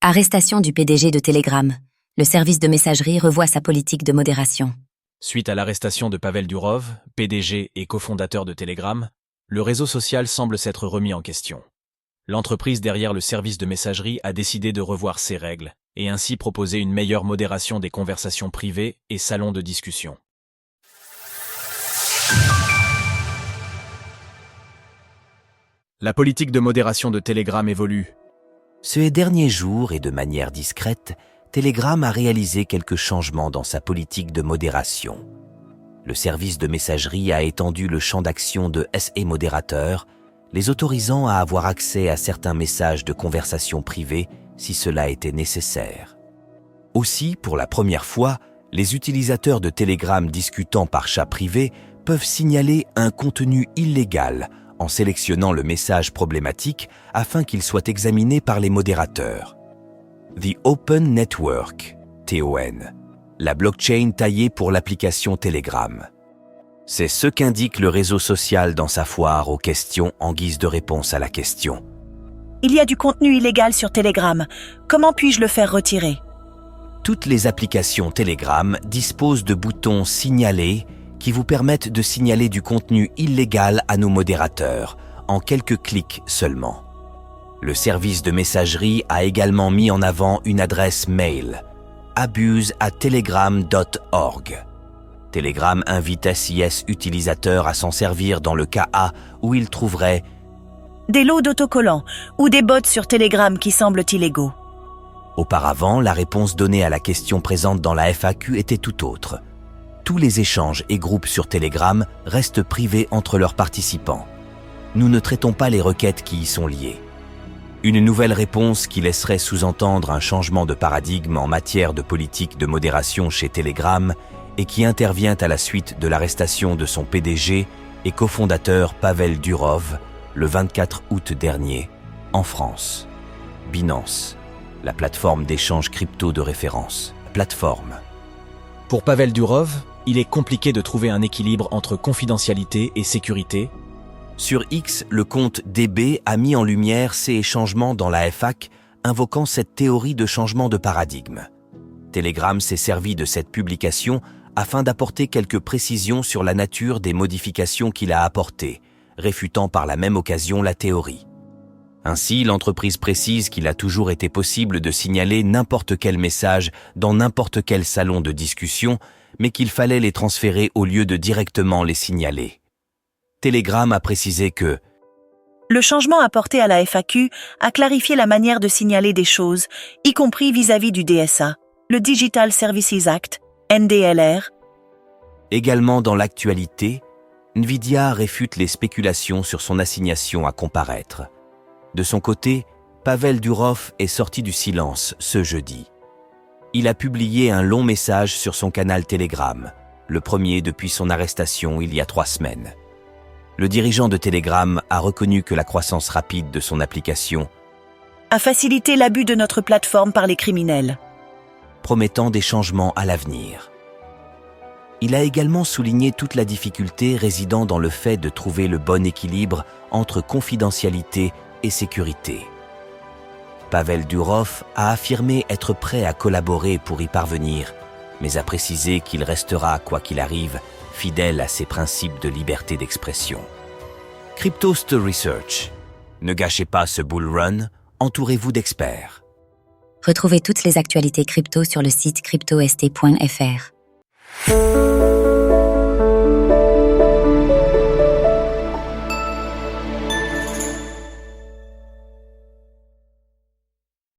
Arrestation du PDG de Telegram. Le service de messagerie revoit sa politique de modération. Suite à l'arrestation de Pavel Durov, PDG et cofondateur de Telegram, le réseau social semble s'être remis en question. L'entreprise derrière le service de messagerie a décidé de revoir ses règles et ainsi proposer une meilleure modération des conversations privées et salons de discussion. La politique de modération de Telegram évolue. Ces derniers jours et de manière discrète, Telegram a réalisé quelques changements dans sa politique de modération. Le service de messagerie a étendu le champ d'action de SE modérateurs, les autorisant à avoir accès à certains messages de conversation privée si cela était nécessaire. Aussi, pour la première fois, les utilisateurs de Telegram discutant par chat privé peuvent signaler un contenu illégal en sélectionnant le message problématique afin qu'il soit examiné par les modérateurs. The Open Network, TON, la blockchain taillée pour l'application Telegram. C'est ce qu'indique le réseau social dans sa foire aux questions en guise de réponse à la question. Il y a du contenu illégal sur Telegram. Comment puis-je le faire retirer ? Toutes les applications Telegram disposent de boutons « Signaler » qui vous permettent de signaler du contenu illégal à nos modérateurs, en quelques clics seulement. Le service de messagerie a également mis en avant une adresse mail, abuse@telegram.org. Telegram invite SIS utilisateurs à s'en servir dans le cas A où ils trouveraient des lots d'autocollants ou des bots sur Telegram qui semblent illégaux. Auparavant, la réponse donnée à la question présente dans la FAQ était tout autre. Tous les échanges et groupes sur Telegram restent privés entre leurs participants. Nous ne traitons pas les requêtes qui y sont liées. Une nouvelle réponse qui laisserait sous-entendre un changement de paradigme en matière de politique de modération chez Telegram et qui intervient à la suite de l'arrestation de son PDG et cofondateur Pavel Durov le 24 août dernier, en France. Binance, la plateforme d'échange crypto de référence. Plateforme. Pour Pavel Durov, il est compliqué de trouver un équilibre entre confidentialité et sécurité. Sur X, le compte DB a mis en lumière ces changements dans la FAQ, invoquant cette théorie de changement de paradigme. Telegram s'est servi de cette publication afin d'apporter quelques précisions sur la nature des modifications qu'il a apportées, réfutant par la même occasion la théorie. Ainsi, l'entreprise précise qu'il a toujours été possible de signaler n'importe quel message dans n'importe quel salon de discussion, mais qu'il fallait les transférer au lieu de directement les signaler. Telegram a précisé que le changement apporté à la FAQ a clarifié la manière de signaler des choses, y compris vis-à-vis du DSA, le Digital Services Act, NDLR. Également dans l'actualité, Nvidia réfute les spéculations sur son assignation à comparaître. De son côté, Pavel Durov est sorti du silence ce jeudi. Il a publié un long message sur son canal Telegram, le premier depuis son arrestation il y a 3 semaines. Le dirigeant de Telegram a reconnu que la croissance rapide de son application a facilité l'abus de notre plateforme par les criminels, promettant des changements à l'avenir. Il a également souligné toute la difficulté résidant dans le fait de trouver le bon équilibre entre confidentialité et sécurité. Pavel Durov a affirmé être prêt à collaborer pour y parvenir, mais a précisé qu'il restera, quoi qu'il arrive, fidèle à ses principes de liberté d'expression. Cryptost Research. Ne gâchez pas ce bull run, entourez-vous d'experts. Retrouvez toutes les actualités crypto sur le site cryptost.fr.